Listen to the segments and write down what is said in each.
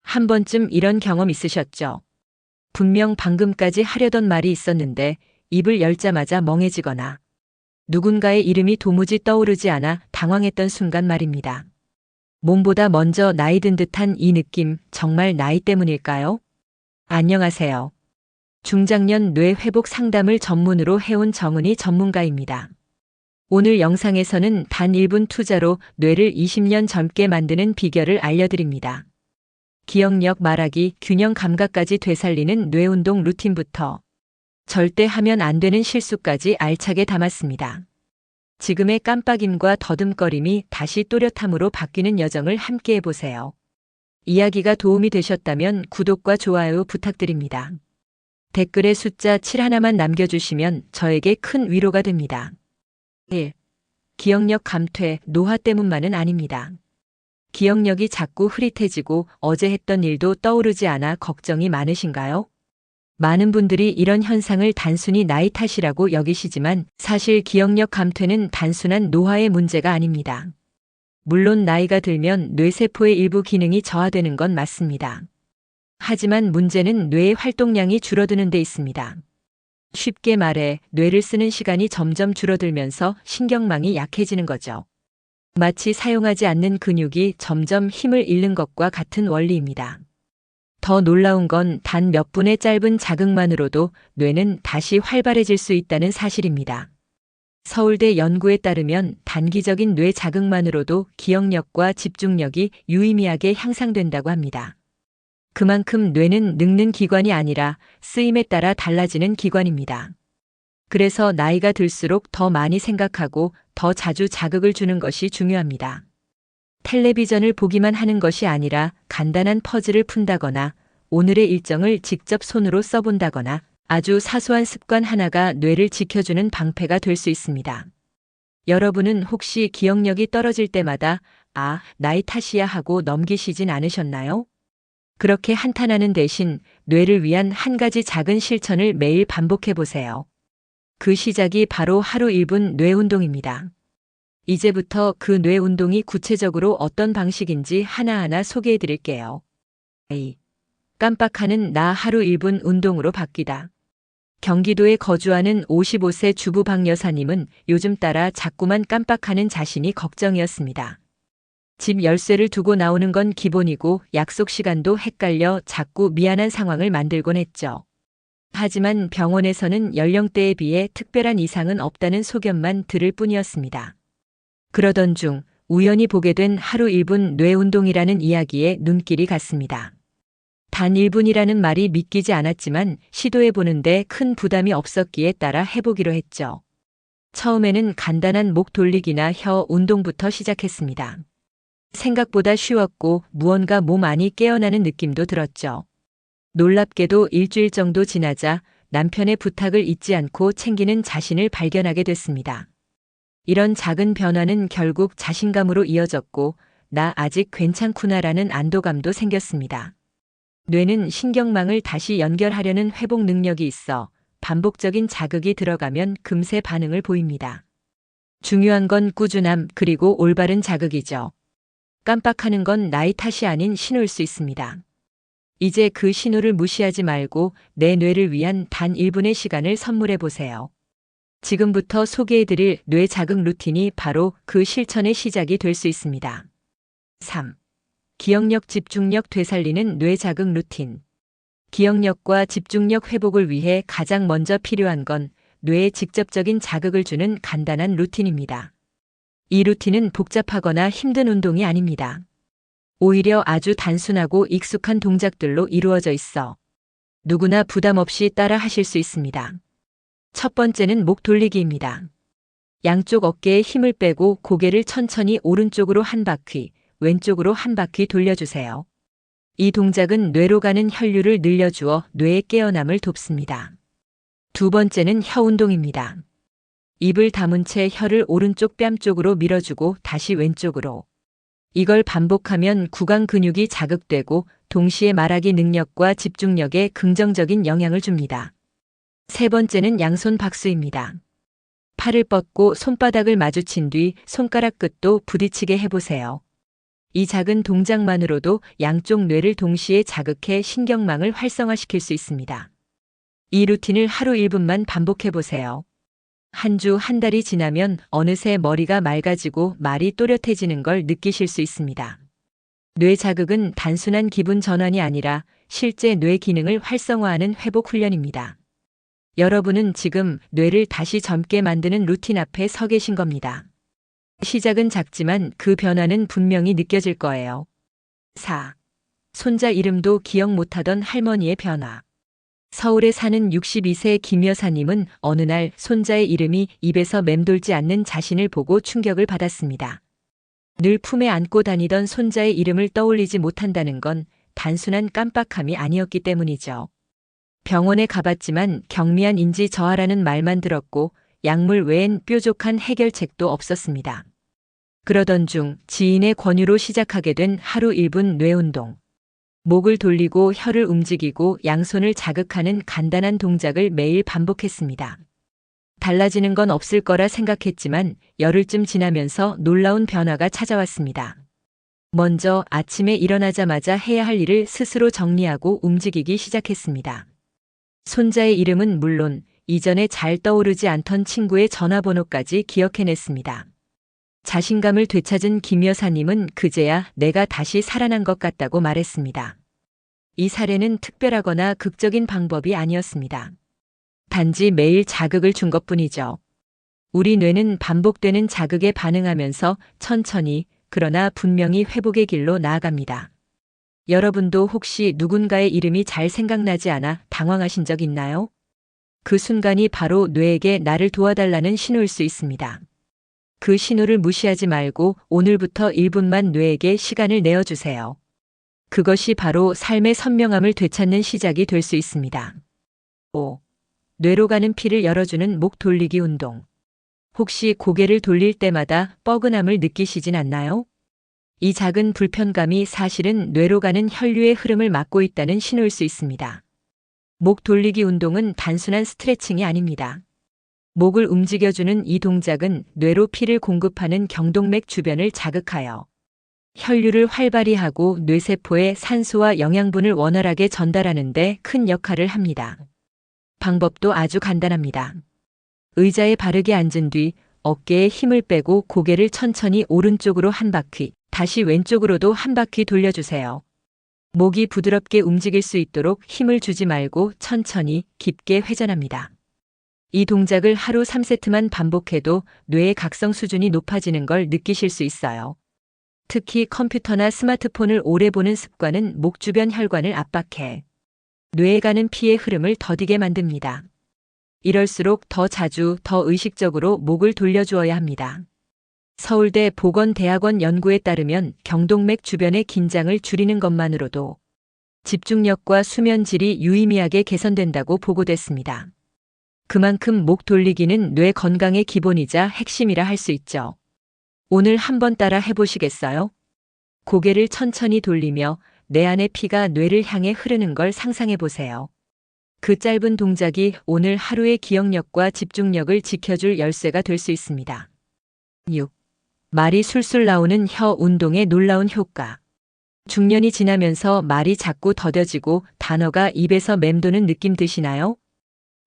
한 번쯤 이런 경험 있으셨죠? 분명 방금까지 하려던 말이 있었는데 입을 열자마자 멍해지거나 누군가의 이름이 도무지 떠오르지 않아 당황했던 순간 말입니다. 몸보다 먼저 나이 든 듯한 이 느낌, 정말 나이 때문일까요? 안녕하세요. 중장년 뇌 회복 상담을 전문으로 해온 정은희 전문가입니다. 오늘 영상에서는 단 1분 투자로 뇌를 20년 젊게 만드는 비결을 알려드립니다. 기억력, 말하기, 균형 감각까지 되살리는 뇌운동 루틴부터 절대 하면 안 되는 실수까지 알차게 담았습니다. 지금의 깜빡임과 더듬거림이 다시 또렷함으로 바뀌는 여정을 함께 해보세요. 이야기가 도움이 되셨다면 구독과 좋아요 부탁드립니다. 댓글에 숫자 7 하나만 남겨주시면 저에게 큰 위로가 됩니다. 1. 기억력 감퇴, 노화 때문만은 아닙니다. 기억력이 자꾸 흐릿해지고 어제 했던 일도 떠오르지 않아 걱정이 많으신가요? 많은 분들이 이런 현상을 단순히 나이 탓이라고 여기시지만 사실 기억력 감퇴는 단순한 노화의 문제가 아닙니다. 물론 나이가 들면 뇌세포의 일부 기능이 저하되는 건 맞습니다. 하지만 문제는 뇌의 활동량이 줄어드는 데 있습니다. 쉽게 말해 뇌를 쓰는 시간이 점점 줄어들면서 신경망이 약해지는 거죠. 마치 사용하지 않는 근육이 점점 힘을 잃는 것과 같은 원리입니다. 더 놀라운 건 단 몇 분의 짧은 자극만으로도 뇌는 다시 활발해질 수 있다는 사실입니다. 서울대 연구에 따르면 단기적인 뇌 자극만으로도 기억력과 집중력이 유의미하게 향상된다고 합니다. 그만큼 뇌는 늙는 기관이 아니라 쓰임에 따라 달라지는 기관입니다. 그래서 나이가 들수록 더 많이 생각하고 더 자주 자극을 주는 것이 중요합니다. 텔레비전을 보기만 하는 것이 아니라 간단한 퍼즐을 푼다거나 오늘의 일정을 직접 손으로 써본다거나 아주 사소한 습관 하나가 뇌를 지켜주는 방패가 될 수 있습니다. 여러분은 혹시 기억력이 떨어질 때마다 나이 탓이야 하고 넘기시진 않으셨나요? 그렇게 한탄하는 대신 뇌를 위한 한 가지 작은 실천을 매일 반복해 보세요. 그 시작이 바로 하루 1분 뇌 운동입니다. 이제부터 그 뇌 운동이 구체적으로 어떤 방식인지 하나하나 소개해 드릴게요. 깜빡하는 나 하루 1분 운동으로 바뀌다. 경기도에 거주하는 55세 주부 박 여사님은 요즘 따라 자꾸만 깜빡하는 자신이 걱정이었습니다. 집 열쇠를 두고 나오는 건 기본이고 약속 시간도 헷갈려 자꾸 미안한 상황을 만들곤 했죠. 하지만 병원에서는 연령대에 비해 특별한 이상은 없다는 소견만 들을 뿐이었습니다. 그러던 중 우연히 보게 된 하루 1분 뇌 운동이라는 이야기에 눈길이 갔습니다. 단 1분이라는 말이 믿기지 않았지만 시도해보는데 큰 부담이 없었기에 따라 해보기로 했죠. 처음에는 간단한 목 돌리기나 혀 운동부터 시작했습니다. 생각보다 쉬웠고 무언가 몸 안이 깨어나는 느낌도 들었죠. 놀랍게도 일주일 정도 지나자 남편의 부탁을 잊지 않고 챙기는 자신을 발견하게 됐습니다. 이런 작은 변화는 결국 자신감으로 이어졌고 나 아직 괜찮구나라는 안도감도 생겼습니다. 뇌는 신경망을 다시 연결하려는 회복 능력이 있어 반복적인 자극이 들어가면 금세 반응을 보입니다. 중요한 건 꾸준함 그리고 올바른 자극이죠. 깜빡하는 건 나이 탓이 아닌 신호일 수 있습니다. 이제 그 신호를 무시하지 말고 내 뇌를 위한 단 1분의 시간을 선물해 보세요. 지금부터 소개해드릴 뇌 자극 루틴이 바로 그 실천의 시작이 될 수 있습니다. 3. 기억력 집중력 되살리는 뇌 자극 루틴. 기억력과 집중력 회복을 위해 가장 먼저 필요한 건 뇌에 직접적인 자극을 주는 간단한 루틴입니다. 이 루틴은 복잡하거나 힘든 운동이 아닙니다. 오히려 아주 단순하고 익숙한 동작들로 이루어져 있어 누구나 부담 없이 따라 하실 수 있습니다. 첫 번째는 목 돌리기입니다. 양쪽 어깨에 힘을 빼고 고개를 천천히 오른쪽으로 한 바퀴, 왼쪽으로 한 바퀴 돌려주세요. 이 동작은 뇌로 가는 혈류를 늘려주어 뇌의 깨어남을 돕습니다. 두 번째는 혀 운동입니다. 입을 다문 채 혀를 오른쪽 뺨 쪽으로 밀어주고 다시 왼쪽으로. 이걸 반복하면 구강 근육이 자극되고 동시에 말하기 능력과 집중력에 긍정적인 영향을 줍니다. 세 번째는 양손 박수입니다. 팔을 뻗고 손바닥을 마주친 뒤 손가락 끝도 부딪히게 해보세요. 이 작은 동작만으로도 양쪽 뇌를 동시에 자극해 신경망을 활성화시킬 수 있습니다. 이 루틴을 하루 1분만 반복해 보세요. 한 주, 한 달이 지나면 어느새 머리가 맑아지고 말이 또렷해지는 걸 느끼실 수 있습니다. 뇌 자극은 단순한 기분 전환이 아니라 실제 뇌 기능을 활성화하는 회복 훈련입니다. 여러분은 지금 뇌를 다시 젊게 만드는 루틴 앞에 서 계신 겁니다. 시작은 작지만 그 변화는 분명히 느껴질 거예요. 4. 손자 이름도 기억 못하던 할머니의 변화. 서울에 사는 62세 김 여사님은 어느 날 손자의 이름이 입에서 맴돌지 않는 자신을 보고 충격을 받았습니다. 늘 품에 안고 다니던 손자의 이름을 떠올리지 못한다는 건 단순한 깜빡함이 아니었기 때문이죠. 병원에 가봤지만 경미한 인지 저하라는 말만 들었고 약물 외엔 뾰족한 해결책도 없었습니다. 그러던 중 지인의 권유로 시작하게 된 하루 1분 뇌운동. 목을 돌리고 혀를 움직이고 양손을 자극하는 간단한 동작을 매일 반복했습니다. 달라지는 건 없을 거라 생각했지만 열흘쯤 지나면서 놀라운 변화가 찾아왔습니다. 먼저 아침에 일어나자마자 해야 할 일을 스스로 정리하고 움직이기 시작했습니다. 손자의 이름은 물론 이전에 잘 떠오르지 않던 친구의 전화번호까지 기억해냈습니다. 자신감을 되찾은 김 여사님은 그제야 내가 다시 살아난 것 같다고 말했습니다. 이 사례는 특별하거나 극적인 방법이 아니었습니다. 단지 매일 자극을 준 것뿐이죠. 우리 뇌는 반복되는 자극에 반응하면서 천천히 그러나 분명히 회복의 길로 나아갑니다. 여러분도 혹시 누군가의 이름이 잘 생각나지 않아 당황하신 적 있나요? 그 순간이 바로 뇌에게 나를 도와달라는 신호일 수 있습니다. 그 신호를 무시하지 말고 오늘부터 1분만 뇌에게 시간을 내어주세요. 그것이 바로 삶의 선명함을 되찾는 시작이 될 수 있습니다. 5. 뇌로 가는 피를 열어주는 목 돌리기 운동. 혹시 고개를 돌릴 때마다 뻐근함을 느끼시진 않나요? 이 작은 불편감이 사실은 뇌로 가는 혈류의 흐름을 막고 있다는 신호일 수 있습니다. 목 돌리기 운동은 단순한 스트레칭이 아닙니다. 목을 움직여주는 이 동작은 뇌로 피를 공급하는 경동맥 주변을 자극하여 혈류를 활발히 하고 뇌세포에 산소와 영양분을 원활하게 전달하는 데 큰 역할을 합니다. 방법도 아주 간단합니다. 의자에 바르게 앉은 뒤 어깨에 힘을 빼고 고개를 천천히 오른쪽으로 한 바퀴, 다시 왼쪽으로도 한 바퀴 돌려주세요. 목이 부드럽게 움직일 수 있도록 힘을 주지 말고 천천히 깊게 회전합니다. 이 동작을 하루 3세트만 반복해도 뇌의 각성 수준이 높아지는 걸 느끼실 수 있어요. 특히 컴퓨터나 스마트폰을 오래 보는 습관은 목 주변 혈관을 압박해 뇌에 가는 피의 흐름을 더디게 만듭니다. 이럴수록 더 자주, 더 의식적으로 목을 돌려주어야 합니다. 서울대 보건대학원 연구에 따르면 경동맥 주변의 긴장을 줄이는 것만으로도 집중력과 수면 질이 유의미하게 개선된다고 보고됐습니다. 그만큼 목 돌리기는 뇌 건강의 기본이자 핵심이라 할 수 있죠. 오늘 한번 따라 해보시겠어요? 고개를 천천히 돌리며 내 안의 피가 뇌를 향해 흐르는 걸 상상해 보세요. 그 짧은 동작이 오늘 하루의 기억력과 집중력을 지켜줄 열쇠가 될 수 있습니다. 6. 말이 술술 나오는 혀 운동의 놀라운 효과. 중년이 지나면서 말이 자꾸 더뎌지고 단어가 입에서 맴도는 느낌 드시나요?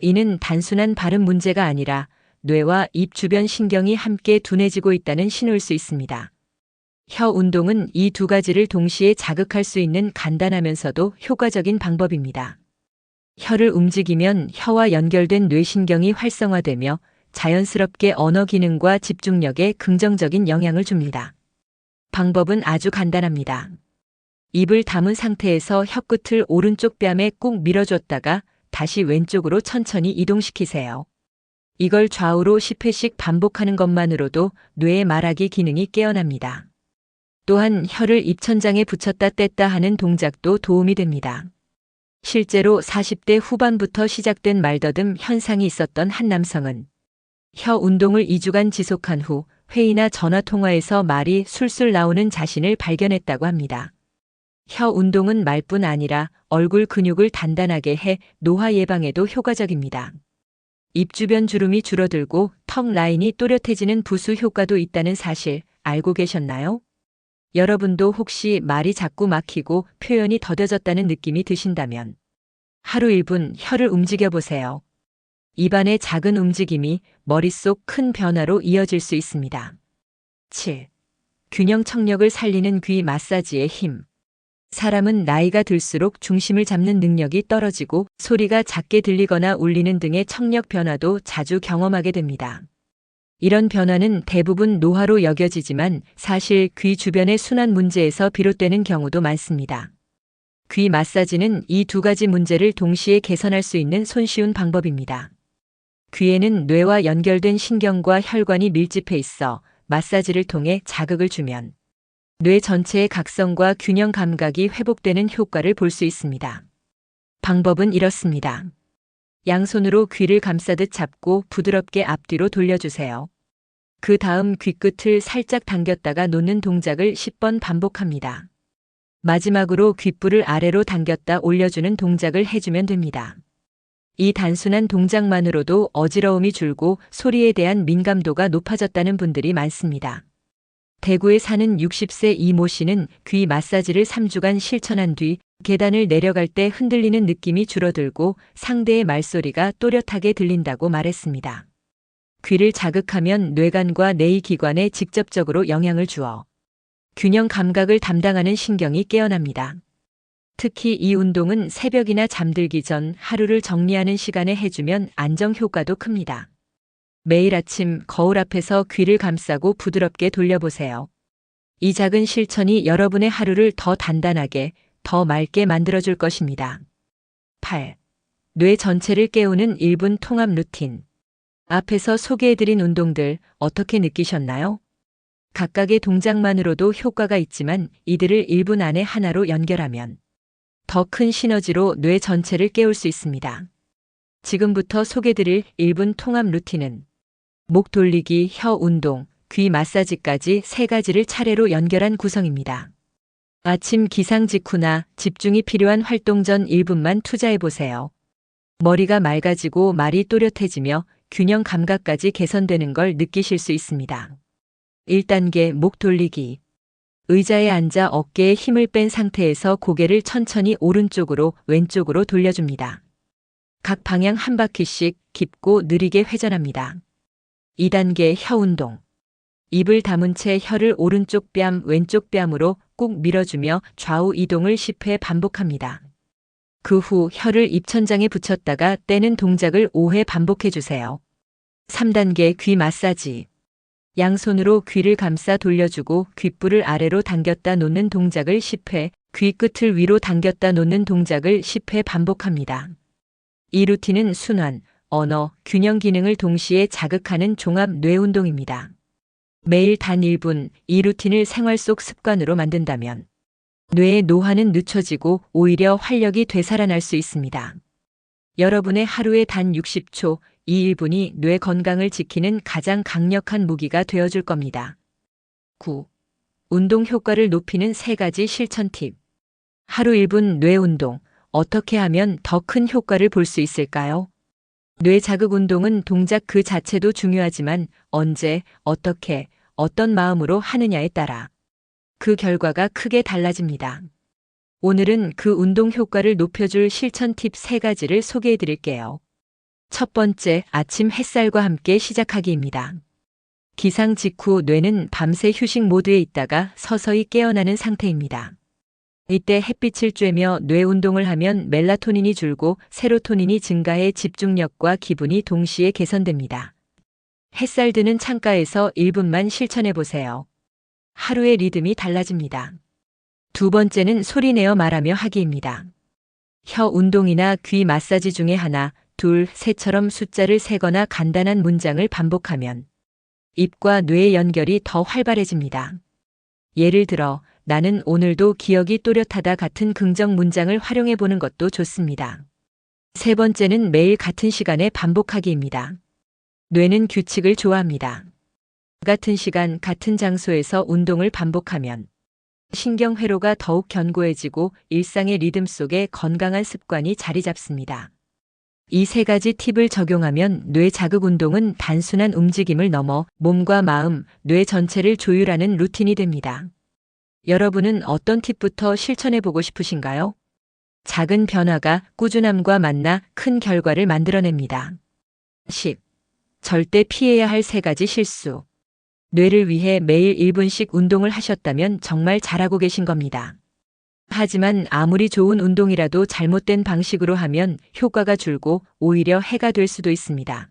이는 단순한 발음 문제가 아니라 뇌와 입 주변 신경이 함께 둔해지고 있다는 신호일 수 있습니다. 혀 운동은 이 두 가지를 동시에 자극할 수 있는 간단하면서도 효과적인 방법입니다. 혀를 움직이면 혀와 연결된 뇌신경이 활성화되며 자연스럽게 언어 기능과 집중력에 긍정적인 영향을 줍니다. 방법은 아주 간단합니다. 입을 다문 상태에서 혀끝을 오른쪽 뺨에 꾹 밀어줬다가 다시 왼쪽으로 천천히 이동시키세요. 이걸 좌우로 10회씩 반복하는 것만으로도 뇌의 말하기 기능이 깨어납니다. 또한 혀를 입천장에 붙였다 뗐다 하는 동작도 도움이 됩니다. 실제로 40대 후반부터 시작된 말더듬 현상이 있었던 한 남성은 혀 운동을 2주간 지속한 후 회의나 전화 통화에서 말이 술술 나오는 자신을 발견했다고 합니다. 혀 운동은 말뿐 아니라 얼굴 근육을 단단하게 해 노화 예방에도 효과적입니다. 입 주변 주름이 줄어들고 턱 라인이 또렷해지는 부수 효과도 있다는 사실 알고 계셨나요? 여러분도 혹시 말이 자꾸 막히고 표현이 더뎌졌다는 느낌이 드신다면 하루 1분 혀를 움직여 보세요. 입안의 작은 움직임이 머릿속 큰 변화로 이어질 수 있습니다. 7. 균형 청력을 살리는 귀 마사지의 힘. 사람은 나이가 들수록 중심을 잡는 능력이 떨어지고 소리가 작게 들리거나 울리는 등의 청력 변화도 자주 경험하게 됩니다. 이런 변화는 대부분 노화로 여겨지지만 사실 귀 주변의 순환 문제에서 비롯되는 경우도 많습니다. 귀 마사지는 이 두 가지 문제를 동시에 개선할 수 있는 손쉬운 방법입니다. 귀에는 뇌와 연결된 신경과 혈관이 밀집해 있어 마사지를 통해 자극을 주면 뇌 전체의 각성과 균형 감각이 회복되는 효과를 볼 수 있습니다. 방법은 이렇습니다. 양손으로 귀를 감싸듯 잡고 부드럽게 앞뒤로 돌려주세요. 그 다음 귀끝을 살짝 당겼다가 놓는 동작을 10번 반복합니다. 마지막으로 귓불을 아래로 당겼다 올려주는 동작을 해주면 됩니다. 이 단순한 동작만으로도 어지러움이 줄고 소리에 대한 민감도가 높아졌다는 분들이 많습니다. 대구에 사는 60세 이모 씨는 귀 마사지를 3주간 실천한 뒤 계단을 내려갈 때 흔들리는 느낌이 줄어들고 상대의 말소리가 또렷하게 들린다고 말했습니다. 귀를 자극하면 뇌관과 내이기관에 직접적으로 영향을 주어 균형 감각을 담당하는 신경이 깨어납니다. 특히 이 운동은 새벽이나 잠들기 전 하루를 정리하는 시간에 해주면 안정 효과도 큽니다. 매일 아침 거울 앞에서 귀를 감싸고 부드럽게 돌려보세요. 이 작은 실천이 여러분의 하루를 더 단단하게, 더 맑게 만들어줄 것입니다. 8. 뇌 전체를 깨우는 1분 통합 루틴. 앞에서 소개해드린 운동들 어떻게 느끼셨나요? 각각의 동작만으로도 효과가 있지만 이들을 1분 안에 하나로 연결하면 더 큰 시너지로 뇌 전체를 깨울 수 있습니다. 지금부터 소개드릴 1분 통합 루틴은 목 돌리기, 혀 운동, 귀 마사지까지 3가지를 차례로 연결한 구성입니다. 아침 기상 직후나 집중이 필요한 활동 전 1분만 투자해보세요. 머리가 맑아지고 말이 또렷해지며 균형 감각까지 개선되는 걸 느끼실 수 있습니다. 1단계 목 돌리기. 의자에 앉아 어깨에 힘을 뺀 상태에서 고개를 천천히 오른쪽으로 왼쪽으로 돌려줍니다. 각 방향 한 바퀴씩 깊고 느리게 회전합니다. 2단계 혀 운동. 입을 다문 채 혀를 오른쪽 뺨, 왼쪽 뺨으로 꾹 밀어주며 좌우 이동을 10회 반복합니다. 그 후 혀를 입천장에 붙였다가 떼는 동작을 5회 반복해주세요. 3단계 귀 마사지. 양손으로 귀를 감싸 돌려주고 귓불을 아래로 당겼다 놓는 동작을 10회, 귀 끝을 위로 당겼다 놓는 동작을 10회 반복합니다. 이 루틴은 순환, 언어, 균형 기능을 동시에 자극하는 종합 뇌 운동입니다. 매일 단 1분 이 루틴을 생활 속 습관으로 만든다면 뇌의 노화는 늦춰지고 오히려 활력이 되살아날 수 있습니다. 여러분의 하루에 단 60초, 이 1분이 뇌 건강을 지키는 가장 강력한 무기가 되어줄 겁니다. 9. 운동 효과를 높이는 3가지 실천 팁. 하루 1분 뇌 운동, 어떻게 하면 더 큰 효과를 볼 수 있을까요? 뇌 자극 운동은 동작 그 자체도 중요하지만 언제, 어떻게, 어떤 마음으로 하느냐에 따라 그 결과가 크게 달라집니다. 오늘은 그 운동 효과를 높여줄 실천 팁 3가지를 소개해 드릴게요. 첫 번째, 아침 햇살과 함께 시작하기입니다. 기상 직후 뇌는 밤새 휴식 모드에 있다가 서서히 깨어나는 상태입니다. 이때 햇빛을 쬐며 뇌 운동을 하면 멜라토닌이 줄고 세로토닌이 증가해 집중력과 기분이 동시에 개선됩니다. 햇살 드는 창가에서 1분만 실천해 보세요. 하루의 리듬이 달라집니다. 두 번째는 소리내어 말하며 하기입니다. 혀 운동이나 귀 마사지 중에 하나, 둘, 셋처럼 숫자를 세거나 간단한 문장을 반복하면 입과 뇌의 연결이 더 활발해집니다. 예를 들어, 나는 오늘도 기억이 또렷하다 같은 긍정 문장을 활용해 보는 것도 좋습니다. 세 번째는 매일 같은 시간에 반복하기입니다. 뇌는 규칙을 좋아합니다. 같은 시간, 같은 장소에서 운동을 반복하면 신경회로가 더욱 견고해지고 일상의 리듬 속에 건강한 습관이 자리 잡습니다. 이 3가지 팁을 적용하면 뇌 자극 운동은 단순한 움직임을 넘어 몸과 마음, 뇌 전체를 조율하는 루틴이 됩니다. 여러분은 어떤 팁부터 실천해 보고 싶으신가요? 작은 변화가 꾸준함과 만나 큰 결과를 만들어냅니다. 10. 절대 피해야 할 3가지 실수. 뇌를 위해 매일 1분씩 운동을 하셨다면 정말 잘하고 계신 겁니다. 하지만 아무리 좋은 운동이라도 잘못된 방식으로 하면 효과가 줄고 오히려 해가 될 수도 있습니다.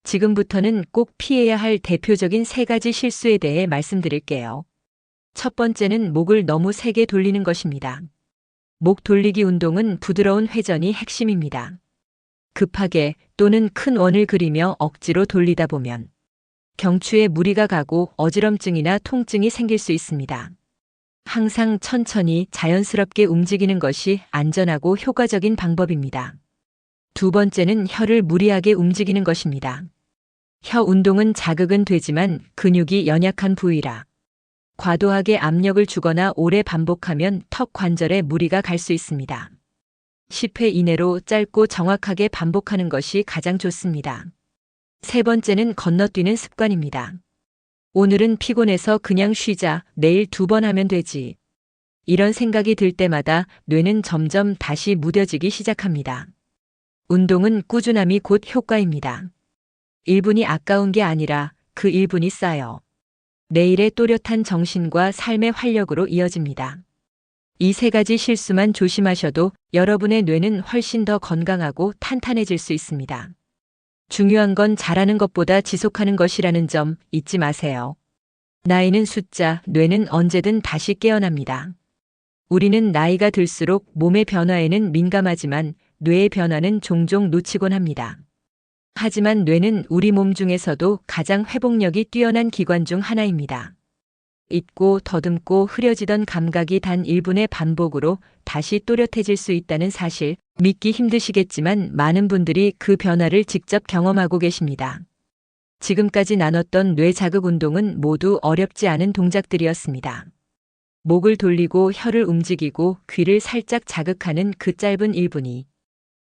지금부터는 꼭 피해야 할 대표적인 3가지 실수에 대해 말씀드릴게요. 첫 번째는 목을 너무 세게 돌리는 것입니다. 목 돌리기 운동은 부드러운 회전이 핵심입니다. 급하게 또는 큰 원을 그리며 억지로 돌리다 보면 경추에 무리가 가고 어지럼증이나 통증이 생길 수 있습니다. 항상 천천히 자연스럽게 움직이는 것이 안전하고 효과적인 방법입니다. 두 번째는 혀를 무리하게 움직이는 것입니다. 혀 운동은 자극은 되지만 근육이 연약한 부위라 과도하게 압력을 주거나 오래 반복하면 턱 관절에 무리가 갈 수 있습니다. 10회 이내로 짧고 정확하게 반복하는 것이 가장 좋습니다. 세 번째는 건너뛰는 습관입니다. 오늘은 피곤해서 그냥 쉬자, 내일 2번 하면 되지. 이런 생각이 들 때마다 뇌는 점점 다시 무뎌지기 시작합니다. 운동은 꾸준함이 곧 효과입니다. 1분이 아까운 게 아니라 그 1분이 쌓여 내일의 또렷한 정신과 삶의 활력으로 이어집니다. 이 3가지 실수만 조심하셔도 여러분의 뇌는 훨씬 더 건강하고 탄탄해질 수 있습니다. 중요한 건 잘하는 것보다 지속하는 것이라는 점 잊지 마세요. 나이는 숫자, 뇌는 언제든 다시 깨어납니다. 우리는 나이가 들수록 몸의 변화에는 민감하지만 뇌의 변화는 종종 놓치곤 합니다. 하지만 뇌는 우리 몸 중에서도 가장 회복력이 뛰어난 기관 중 하나입니다. 잊고 더듬고 흐려지던 감각이 단 1분의 반복으로 다시 또렷해질 수 있다는 사실, 믿기 힘드시겠지만 많은 분들이 그 변화를 직접 경험하고 계십니다. 지금까지 나눴던 뇌 자극 운동은 모두 어렵지 않은 동작들이었습니다. 목을 돌리고 혀를 움직이고 귀를 살짝 자극하는 그 짧은 1분이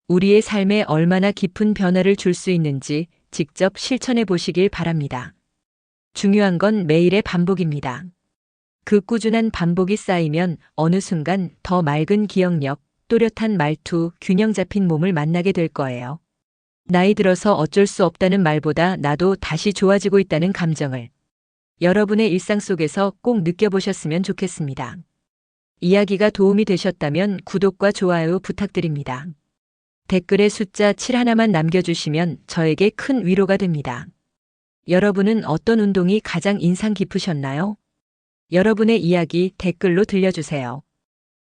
우리의 삶에 얼마나 깊은 변화를 줄 수 있는지 직접 실천해 보시길 바랍니다. 중요한 건 매일의 반복입니다. 그 꾸준한 반복이 쌓이면 어느 순간 더 맑은 기억력, 또렷한 말투, 균형 잡힌 몸을 만나게 될 거예요. 나이 들어서 어쩔 수 없다는 말보다 나도 다시 좋아지고 있다는 감정을 여러분의 일상 속에서 꼭 느껴보셨으면 좋겠습니다. 이야기가 도움이 되셨다면 구독과 좋아요 부탁드립니다. 댓글에 숫자 7 하나만 남겨주시면 저에게 큰 위로가 됩니다. 여러분은 어떤 운동이 가장 인상 깊으셨나요? 여러분의 이야기 댓글로 들려주세요.